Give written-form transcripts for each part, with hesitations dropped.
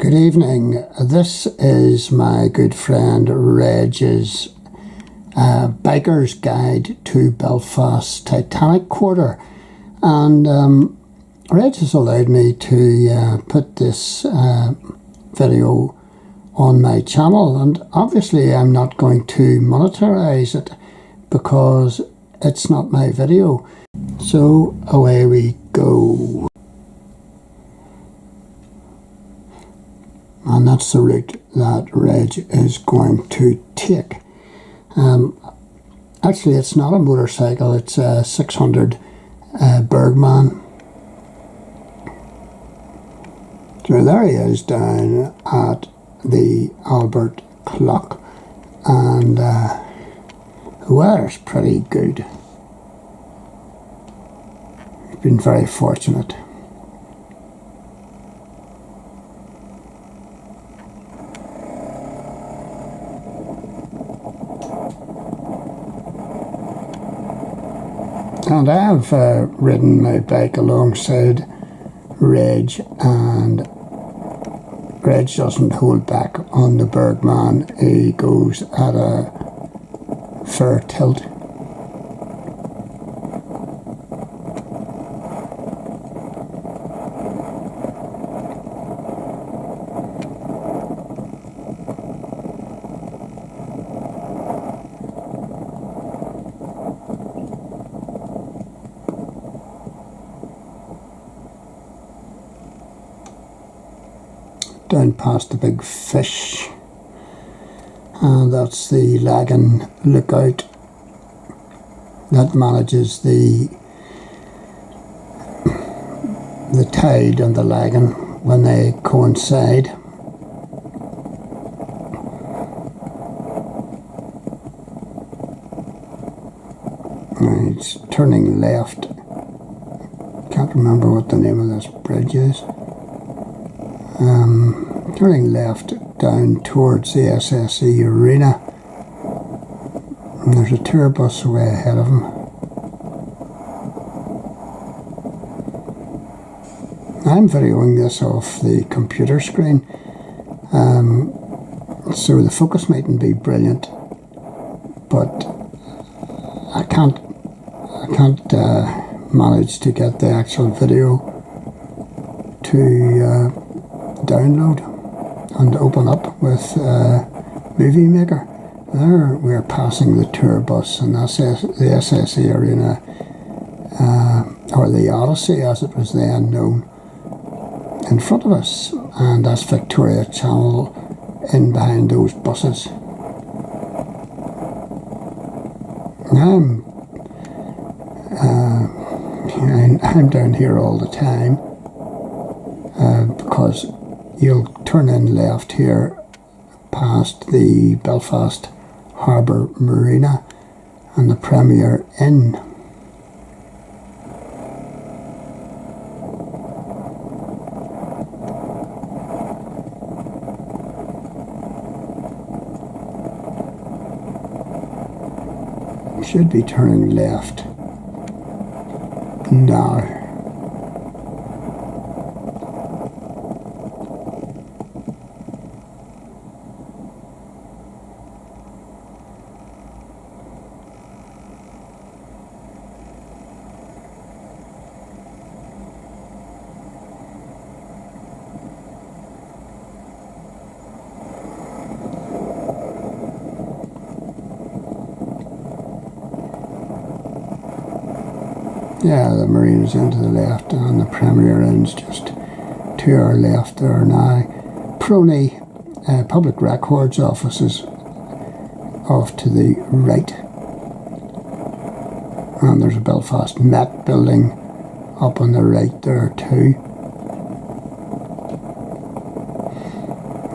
Good evening. This is my good friend Reg's Biker's Guide to Belfast Titanic Quarter, and Reg has allowed me to put this video on my channel, and obviously I'm not going to monetize it because it's not my video. So away we go. And that's the route that Reg is going to take. Actually, it's not a motorcycle, it's a 600 Burgman. So there he is down at the Albert Clock, and the weather's pretty good. He's been very fortunate. And I have ridden my bike alongside Reg, and Reg doesn't hold back on the Burgman. He goes at a fair tilt. Down past the big fish, and that's the Lagan lookout that manages the tide and the Lagan when they coincide. And it's turning left. Can't remember what the name of this bridge is. Turning left down towards the SSE Arena, and there's a tour bus way ahead of him. I'm videoing this off the computer screen, so the focus mightn't be brilliant, but I can't manage to get the actual video to download and open up with Movie Maker. There we're passing the tour bus, and that's the SSE Arena, or the Odyssey as it was then known, in front of us, and that's Victoria Channel in behind those buses. I'm down here all the time because you'll turn in left here past the Belfast Harbour Marina and the Premier Inn. Should be turning left now. Yeah, the marina's into the left, and the Premier Inn's just to our left there now. Prony Public Records Office is off to the right, and there's a Belfast Met building up on the right there too.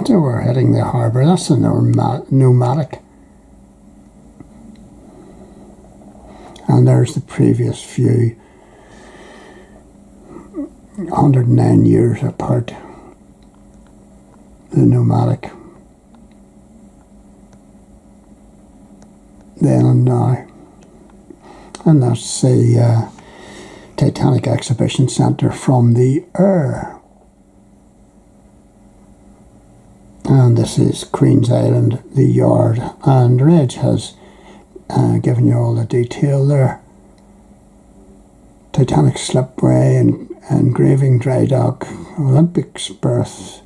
So we're heading the harbour. That's the Nomadic. And there's the previous view, 109 years apart, the Nomadic, then and now. And that's the Titanic Exhibition Centre from the air. And this is Queen's Island, the yard, and Reg has given you all the detail there. Titanic slipway, and engraving dry dock, Olympics berth,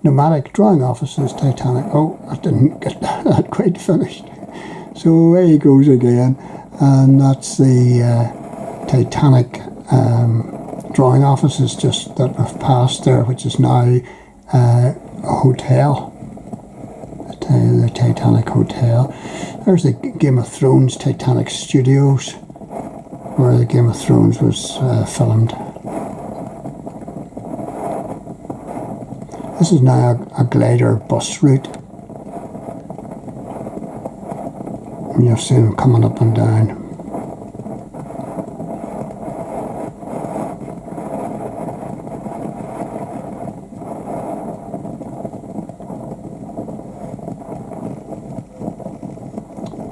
pneumatic drawing offices, Titanic. Oh, I didn't get that quite finished. So away he goes again, and that's the Titanic drawing offices just that have passed there, which is now a hotel, the Titanic Hotel. There's the Game of Thrones Titanic Studios, where the Game of Thrones was filmed. This is now a glider bus route. And you'll see them coming up and down.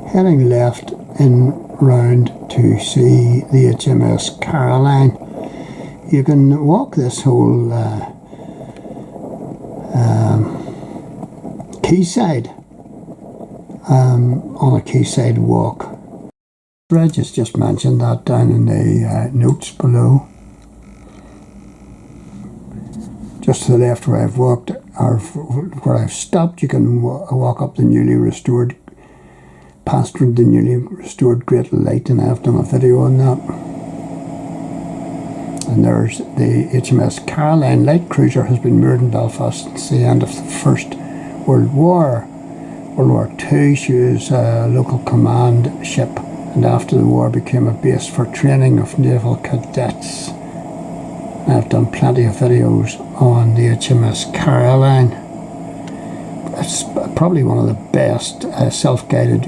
Heading left in round to see the HMS Caroline. You can walk this whole quayside on a quayside walk. Reg has just mentioned that down in the notes below. Just to the left where I've walked, or where I've stopped, you can walk up the past the newly restored Great Light, and I've done a video on that. And there's the HMS Caroline light cruiser, has been moored in Belfast since the end of the First World War. World War II, she was a local command ship, and after the war became a base for training of naval cadets. I've done plenty of videos on the HMS Caroline. It's probably one of the best self-guided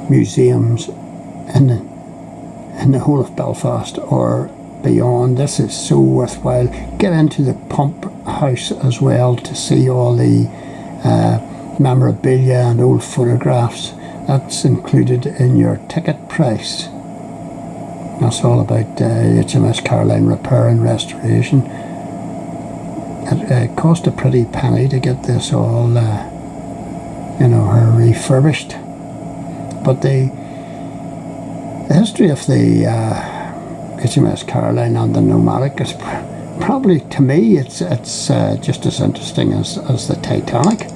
museums in the whole of Belfast or beyond. This is so worthwhile. Get into the pump house as well to see all the memorabilia and old photographs. That's included in your ticket price. That's all about HMS Caroline repair and restoration. It cost a pretty penny to get this all refurbished. But the history of the HMS Caroline and the pneumatic is probably, to me, it's just as interesting as the Titanic.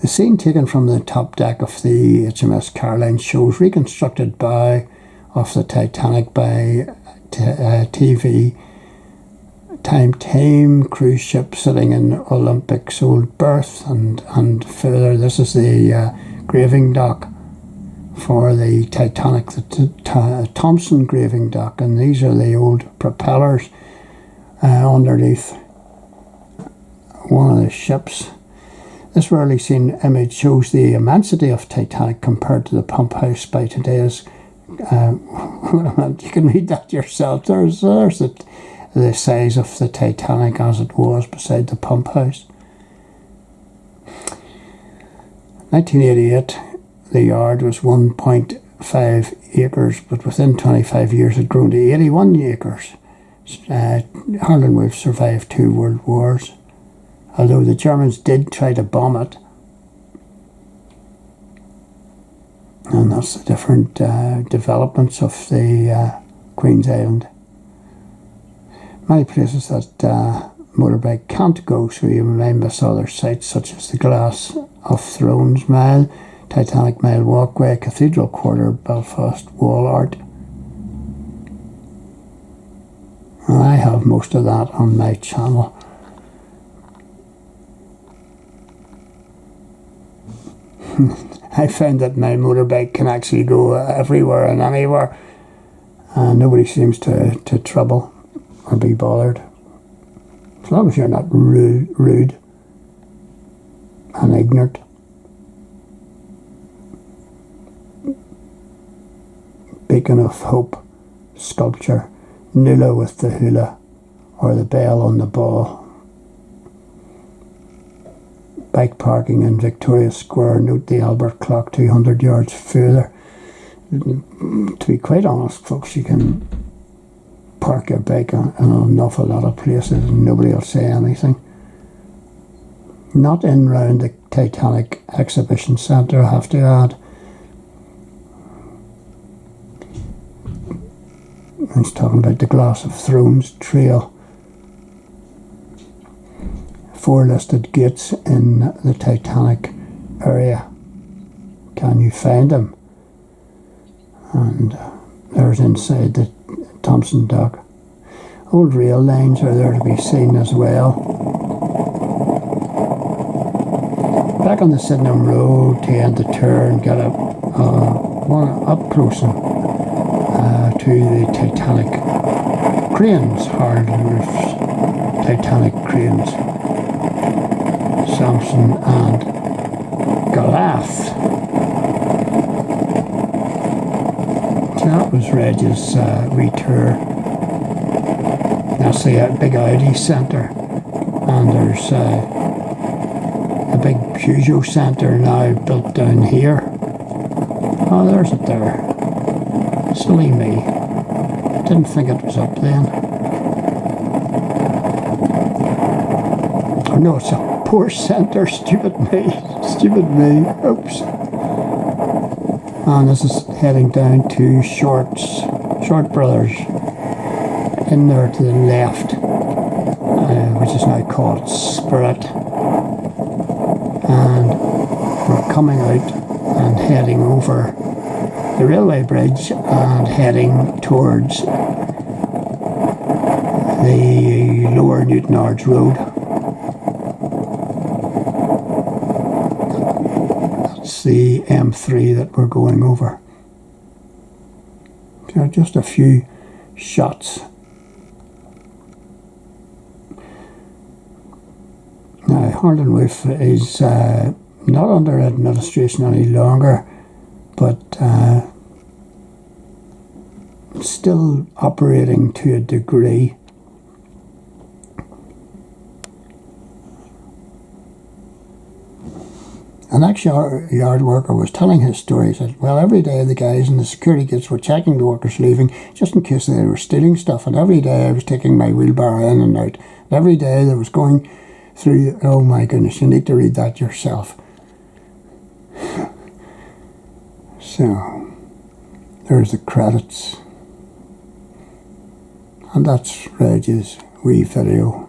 The scene taken from the top deck of the HMS Caroline shows reconstructed bow of the Titanic by TV time cruise ship sitting in Olympic's old berth, and further, this is the graving dock for the Titanic, the Thompson graving dock, and these are the old propellers underneath one of the ships. This rarely seen image shows the immensity of Titanic compared to the pump house by today's. You can read that yourself. There's the size of the Titanic as it was beside the pump house. 1988, the yard was 1.5 acres, but within 25 years it had grown to 81 acres. Harland Wolff survived 2 world wars, although the Germans did try to bomb it. And that's the different developments of the Queen's Island. Many places that motorbike can't go, so you may miss other sites such as the Glass of Thrones Mile, Titanic Mile Walkway, Cathedral Quarter, Belfast Wall Art. And I have most of that on my channel. I found that my motorbike can actually go everywhere and anywhere, and nobody seems to trouble or be bothered, as long as you're not rude and ignorant. Beacon of Hope sculpture, Nula with the hula, or the bell on the ball. Bike parking in Victoria Square, note the Albert clock 200 yards further. To be quite honest, folks, you can park your bike in an awful lot of places and nobody will say anything. Not in round the Titanic Exhibition Centre, I have to add. He's talking about the Glass of Thrones Trail. 4 listed gates in the Titanic area. Can you find them? And there's inside the Thompson Dock. Old rail lines are there to be seen as well. Back on the Sydenham Road, to end the tour and get up close to the Titanic cranes, hard roofs, Titanic cranes, Samson and Goliath. So that was Reg's wee tour. That's the big Audi centre, and there's a big Peugeot centre now built down here. Oh, there's it there. Silly me. Didn't think it was up then. Oh no, it's a Porsche centre. Stupid me. Stupid me. Oops. And this is heading down to Short Brothers. In there to the left, which is now called Spirit. And we're coming out and heading over the railway bridge and heading towards the Lower Newton Arch Road. That's the M3 that we're going over. So just a few shots. Now, Harland Wolff is not under administration any longer, but still operating to a degree. An ex-yard worker was telling his story. He said, well, every day the guys in the security gates were checking the workers leaving just in case they were stealing stuff, and every day I was taking my wheelbarrow in and out. And every day there was going through, oh my goodness, you need to read that yourself. So, there's the credits. And that's Reg's wee video.